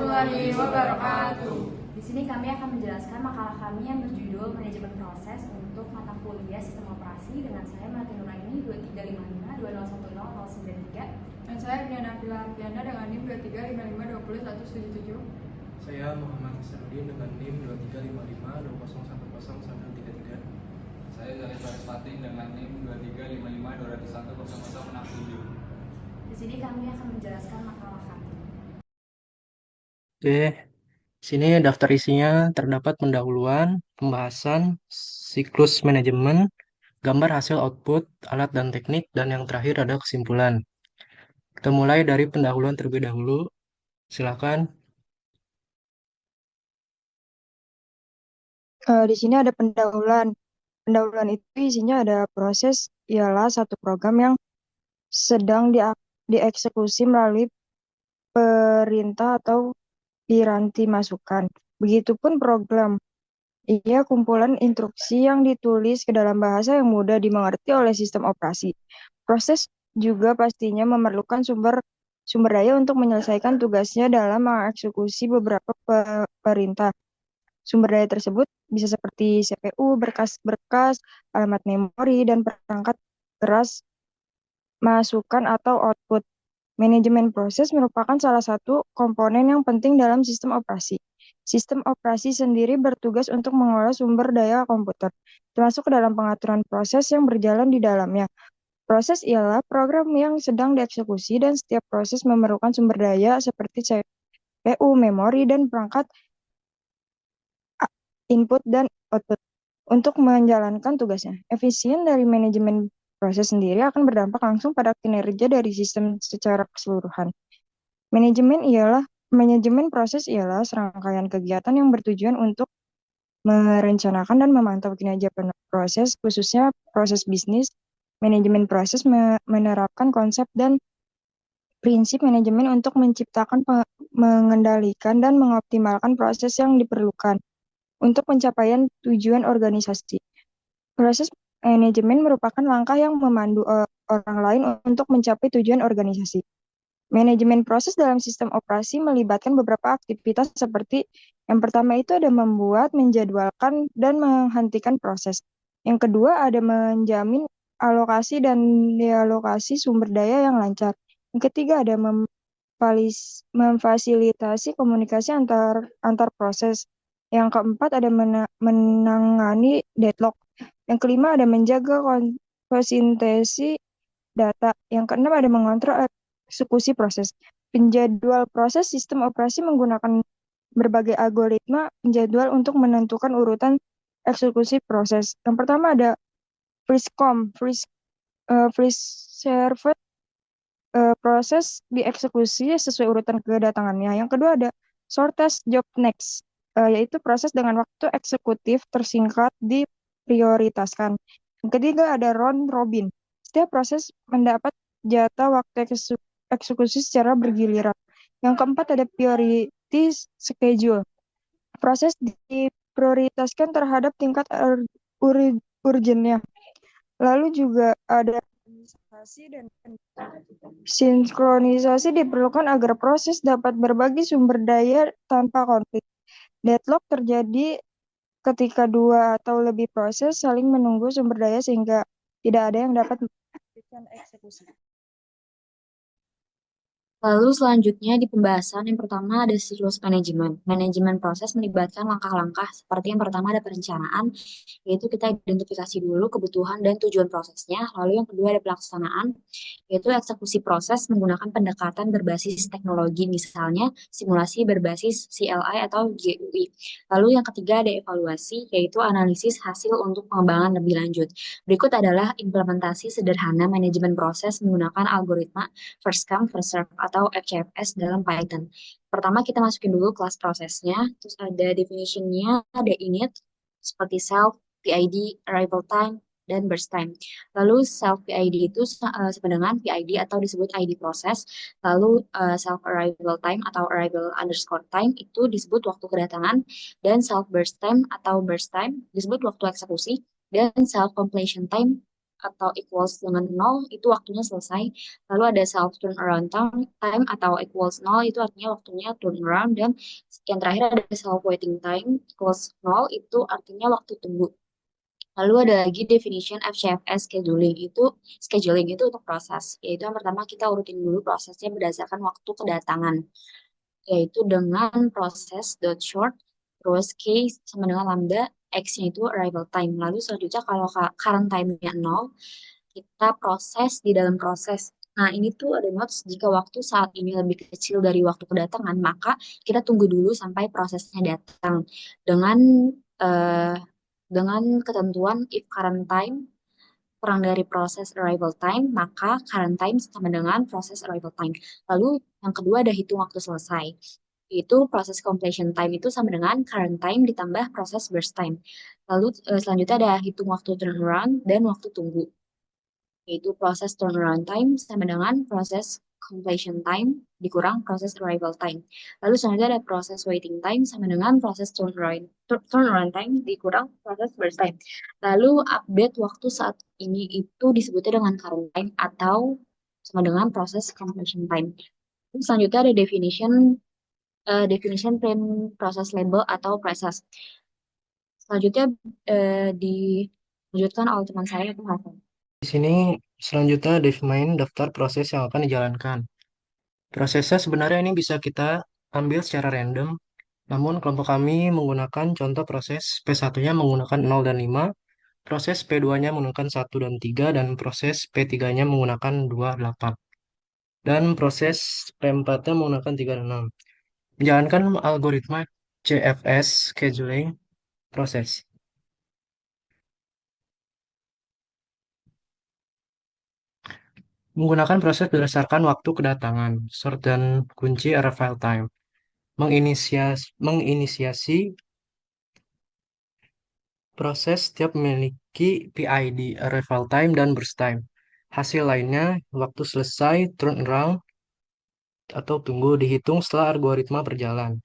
warahmatullahi wabarakatuh. Di sini kami akan menjelaskan makalah kami yang berjudul Manajemen Proses untuk mata kuliah Sistem Operasi dengan saya Melati Nuraini 2355 Dan saya Diana Pilar dengan NIM 2355201177. Saya Muhammad Hasanuddin dengan NIM 235520101133. Saya Zalif Faris Fatin dengan NIM 235520101067. Di sini kami akan menjelaskan makalah kami. Oke, sini daftar isinya terdapat pendahuluan, pembahasan, siklus manajemen, gambar hasil output, alat dan teknik, dan yang terakhir ada kesimpulan. Kita mulai dari pendahuluan terlebih dahulu. Silakan. Di sini ada pendahuluan. Pendahuluan itu isinya ada proses ialah satu program yang sedang dieksekusi melalui perintah atau piranti masukan. Begitupun program. Ia kumpulan instruksi yang ditulis ke dalam bahasa yang mudah dimengerti oleh sistem operasi. Proses juga pastinya memerlukan sumber daya untuk menyelesaikan tugasnya dalam mengeksekusi beberapa perintah. Sumber daya tersebut bisa seperti CPU, berkas-berkas, alamat memori, dan perangkat keras masukan atau output. Manajemen proses merupakan salah satu komponen yang penting dalam sistem operasi. Sistem operasi sendiri bertugas untuk mengelola sumber daya komputer, termasuk ke dalam pengaturan proses yang berjalan di dalamnya. Proses ialah program yang sedang dieksekusi dan setiap proses memerlukan sumber daya seperti CPU, memori, dan perangkat input dan output untuk menjalankan tugasnya. Efisien dari manajemen proses sendiri akan berdampak langsung pada kinerja dari sistem secara keseluruhan. Manajemen proses ialah serangkaian kegiatan yang bertujuan untuk merencanakan dan memantau kinerja proses, khususnya proses bisnis. Manajemen proses menerapkan konsep dan prinsip manajemen untuk menciptakan, mengendalikan, dan mengoptimalkan proses yang diperlukan untuk pencapaian tujuan organisasi. Proses manajemen merupakan langkah yang memandu orang lain untuk mencapai tujuan organisasi. Manajemen proses dalam sistem operasi melibatkan beberapa aktivitas seperti yang pertama itu ada membuat, menjadwalkan, dan menghentikan proses. Yang kedua ada menjamin alokasi dan dealokasi sumber daya yang lancar. Yang ketiga ada memfasilitasi komunikasi antar proses. Yang keempat ada menangani deadlock. Yang kelima ada menjaga konsistensi data. Yang keenam ada mengontrol eksekusi proses. Penjadwal proses sistem operasi menggunakan berbagai algoritma penjadwal untuk menentukan urutan eksekusi proses. Yang pertama ada preserved proses dieksekusi sesuai urutan kedatangannya. Yang kedua ada shortest job next, yaitu proses dengan waktu eksekutif tersingkat diprioritaskan. Yang ketiga ada round robin. Setiap proses mendapat jatah waktu eksekusi secara bergiliran. Yang keempat ada priority schedule. Proses diprioritaskan terhadap tingkat urgennya. Lalu juga ada sinkronisasi diperlukan agar proses dapat berbagi sumber daya tanpa konflik. Deadlock terjadi ketika dua atau lebih proses saling menunggu sumber daya sehingga tidak ada yang dapat melakukan eksekusi. Lalu selanjutnya di pembahasan yang pertama ada siklus manajemen. Manajemen proses melibatkan langkah-langkah seperti yang pertama ada perencanaan, yaitu kita identifikasi dulu kebutuhan dan tujuan prosesnya. Lalu yang kedua ada pelaksanaan, yaitu eksekusi proses menggunakan pendekatan berbasis teknologi, misalnya simulasi berbasis CLI atau GUI. Lalu yang ketiga ada evaluasi, yaitu analisis hasil untuk pengembangan lebih lanjut. Berikut adalah implementasi sederhana manajemen proses menggunakan algoritma first come, first serve atau FCFS dalam Python. Pertama kita masukin dulu kelas prosesnya, terus ada definition-nya, ada init, seperti self, PID, arrival time, dan burst time. Lalu self PID itu sama dengan PID atau disebut ID proses. Lalu self arrival time atau arrival underscore time itu disebut waktu kedatangan. Dan self burst time atau burst time disebut waktu eksekusi. Dan self completion time atau equals dengan 0 itu waktunya selesai. Lalu ada self turnaround time atau equals 0 itu artinya waktunya turnaround, dan yang terakhir ada self waiting time equals 0 itu artinya waktu tunggu. Lalu ada lagi definition FCFS scheduling itu untuk proses, yaitu yang pertama kita urutin dulu prosesnya berdasarkan waktu kedatangan, yaitu dengan proses dot short, terus case sama dengan lambda, X-nya itu arrival time. Lalu selanjutnya kalau current time-nya 0, kita proses di dalam proses. Nah, ini tuh ada notes, jika waktu saat ini lebih kecil dari waktu kedatangan, maka kita tunggu dulu sampai prosesnya datang. Dengan eh, dengan ketentuan if current time kurang dari proses arrival time, maka current time sama dengan proses arrival time. Lalu yang kedua ada hitung waktu selesai. Itu proses completion time itu sama dengan current time ditambah proses burst time. Lalu selanjutnya ada hitung waktu turnaround dan waktu tunggu, yaitu proses turnaround time sama dengan proses completion time dikurang proses arrival time. Lalu selanjutnya ada proses waiting time sama dengan proses turnaround time dikurang proses burst time. Lalu update waktu saat ini itu disebutnya dengan current time atau sama dengan proses completion time. Lalu selanjutnya ada definition print process label atau process. Selanjutnya dilanjutkan oleh teman saya itu Hasan. Di sini selanjutnya define daftar proses yang akan dijalankan. Prosesnya sebenarnya ini bisa kita ambil secara random, namun kelompok kami menggunakan contoh proses P1-nya menggunakan 0 dan 5, proses P2-nya menggunakan 1 dan 3, dan proses P3-nya menggunakan 2, 8. Dan proses P4-nya menggunakan 3 dan 6. Menjalankan algoritma CFS scheduling proses. Menggunakan proses berdasarkan waktu kedatangan, sort dan kunci arrival time. Menginisiasi proses setiap memiliki PID, arrival time, dan burst time. Hasil lainnya, waktu selesai, turnaround, atau tunggu dihitung setelah algoritma berjalan.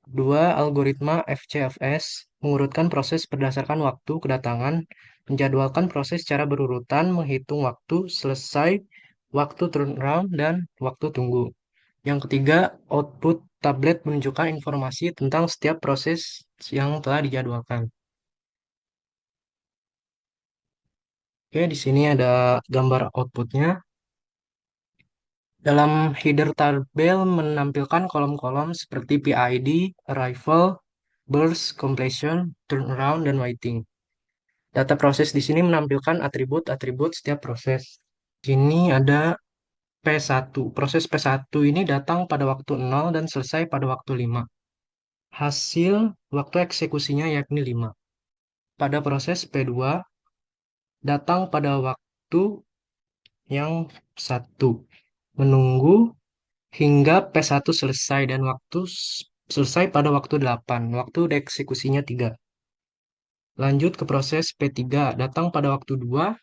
Dua, algoritma FCFS mengurutkan proses berdasarkan waktu kedatangan, menjadwalkan proses secara berurutan, menghitung waktu selesai, waktu turnaround, dan waktu tunggu. Yang ketiga, output tablet menunjukkan informasi tentang setiap proses yang telah dijadwalkan. Oke, di sini ada gambar outputnya. Dalam header tabel menampilkan kolom-kolom seperti PID, arrival, burst, completion, turnaround, dan waiting. Data proses di sini menampilkan atribut-atribut setiap proses. Di sini ada P1. Proses P1 ini datang pada waktu 0 dan selesai pada waktu 5. Hasil waktu eksekusinya yakni 5. Pada proses P2, datang pada waktu yang 1. Menunggu hingga P1 selesai dan waktu selesai pada waktu 8. Waktu eksekusinya 3. Lanjut ke proses P3, datang pada waktu 2,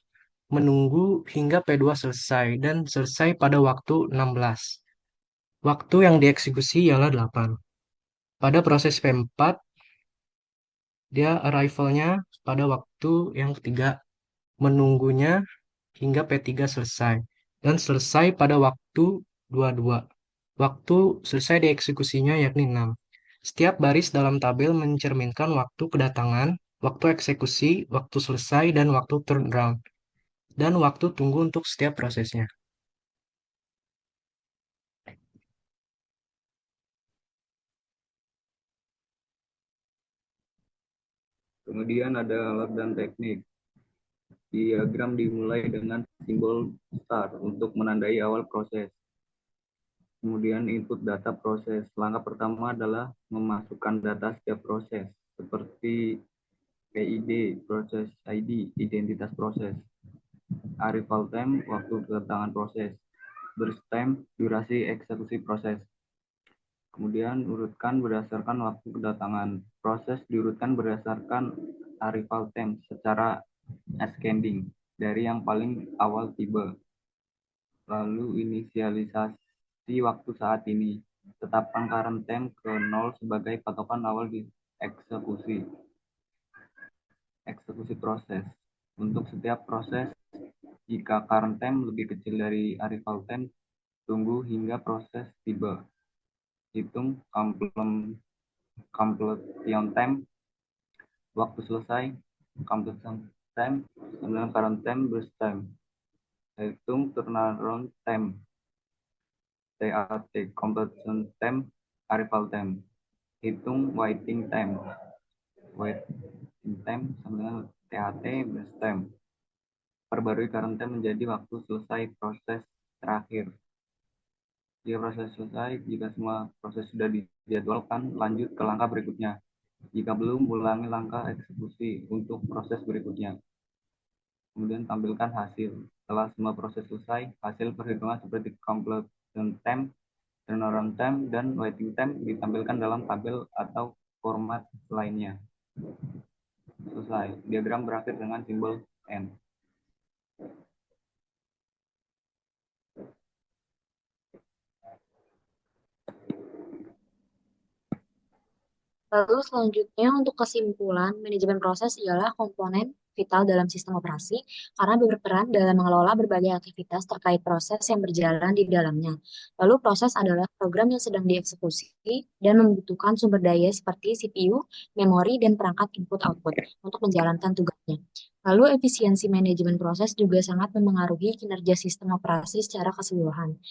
menunggu hingga P2 selesai dan selesai pada waktu 16. Waktu yang dieksekusi ialah 8. Pada proses P4, dia arrival-nya pada waktu yang ketiga, menunggunya hingga P3 selesai, dan selesai pada waktu 22. Waktu selesai dieksekusinya yakni 6. Setiap baris dalam tabel mencerminkan waktu kedatangan, waktu eksekusi, waktu selesai, dan waktu turnaround, dan waktu tunggu untuk setiap prosesnya. Kemudian ada alat dan teknik. Diagram dimulai dengan simbol star untuk menandai awal proses. Kemudian input data proses. Langkah pertama adalah memasukkan data setiap proses, seperti PID, proses ID, identitas proses. Arrival time, waktu kedatangan proses. Burst time, durasi eksekusi proses. Kemudian urutkan berdasarkan waktu kedatangan. Proses diurutkan berdasarkan arrival time secara ascending dari yang paling awal tiba. Lalu inisialisasi waktu saat ini. Tetapkan current time ke 0 sebagai patokan awal di eksekusi proses. Untuk setiap proses Jika current time lebih kecil dari arrival time, tunggu hingga proses tiba. Hitung completion time, waktu selesai, completion time, kemudian current time, burst time. Hitung turnaround time, TAT, completion time, arrival time. Hitung waiting time, sama dengan TAT, burst time. Perbarui current time menjadi waktu selesai proses terakhir. Jika proses selesai, jika semua proses sudah dijadwalkan, lanjut ke langkah berikutnya. Jika belum, ulangi langkah eksekusi untuk proses berikutnya. Kemudian tampilkan hasil. Setelah semua proses selesai, hasil perhitungan seperti completion time, turnaround time, dan waiting time ditampilkan dalam tabel atau format lainnya. Selesai. Diagram berakhir dengan simbol N. Lalu selanjutnya untuk kesimpulan, manajemen proses ialah komponen vital dalam sistem operasi karena berperan dalam mengelola berbagai aktivitas terkait proses yang berjalan di dalamnya. Lalu proses adalah program yang sedang dieksekusi dan membutuhkan sumber daya seperti CPU, memori, dan perangkat input-output untuk menjalankan tugasnya. Lalu efisiensi manajemen proses juga sangat memengaruhi kinerja sistem operasi secara keseluruhan.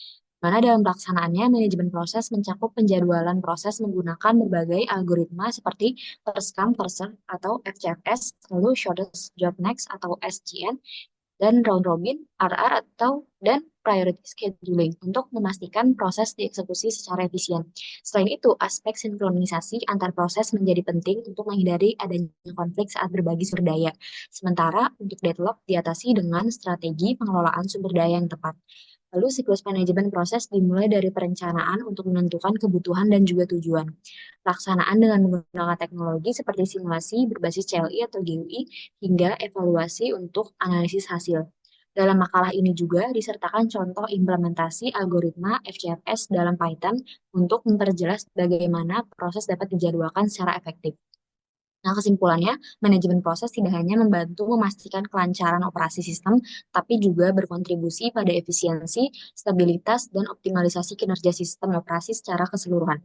Mana dalam pelaksanaannya, manajemen proses mencakup penjadwalan proses menggunakan berbagai algoritma seperti first come, first serve atau FCFS, lalu shortest job next atau SJN, dan round robin, RR dan priority scheduling untuk memastikan proses dieksekusi secara efisien. Selain itu, aspek sinkronisasi antar proses menjadi penting untuk menghindari adanya konflik saat berbagi sumber daya. Sementara untuk deadlock diatasi dengan strategi pengelolaan sumber daya yang tepat. Lalu siklus manajemen proses dimulai dari perencanaan untuk menentukan kebutuhan dan juga tujuan. Pelaksanaan dengan menggunakan teknologi seperti simulasi berbasis CLI atau GUI hingga evaluasi untuk analisis hasil. Dalam makalah ini juga disertakan contoh implementasi algoritma FCFS dalam Python untuk memperjelas bagaimana proses dapat dijadwalkan secara efektif. Nah, kesimpulannya, manajemen proses tidak hanya membantu memastikan kelancaran operasi sistem, tapi juga berkontribusi pada efisiensi, stabilitas, dan optimalisasi kinerja sistem operasi secara keseluruhan.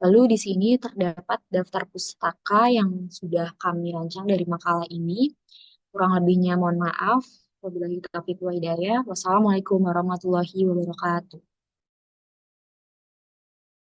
Lalu di sini terdapat daftar pustaka yang sudah kami rancang dari makalah ini. Kurang lebihnya mohon maaf. Wabillahi taufiq wa hidayah. Wassalamualaikum warahmatullahi wabarakatuh.